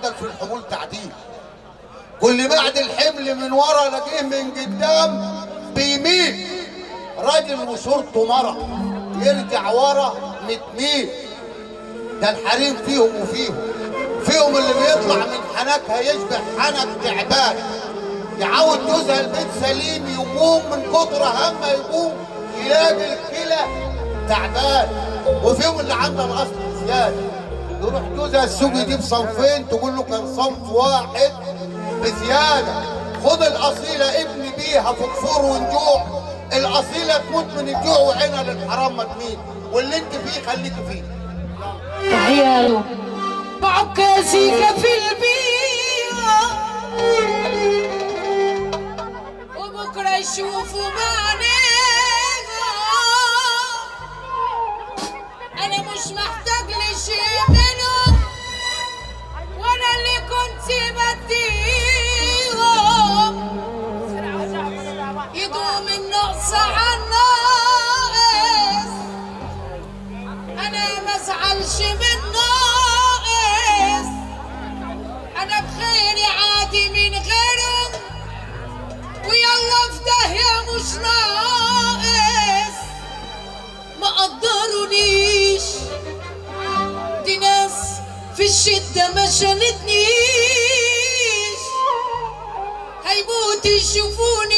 معدل في الحمول تعديل. كل بعد الحمل من ورا الاقيه من قدام بيميل. راجل وصورته مرة يرجع ورا 100 ميل. ده الحريم فيهم وفيهم اللي بيطلع من حنكها يشبه حنك تعبان، يعود جوزها البيت سليم يقوم من كتر همه يقوم يلاقي الكلى تعبان. وفيهم اللي عنده الاصل زياده، يروح جوزها السوق يجيب صنفين تقول له كان صنف واحد بزياده. خد الاصيله ابني بيها في كفور ونجوع، الاصيله تموت من الجوع وعينها للحرام ما تميل، واللي انت فيه خليك فيه. تحيه له بعكازيك في البيئه وبكره يشوفوا معناها. انا مش محتاج لشيء منهم وانا اللي كنت بديهم. يدوم النقص عن ناقص، انا ما ازعلش من ناقص. انا بخيري عادي من غيرهم ويلا في داهيه مش ناقص. ما قدرونيش دي ناس في الشده ما شالتنيش، هيموت يشوفوني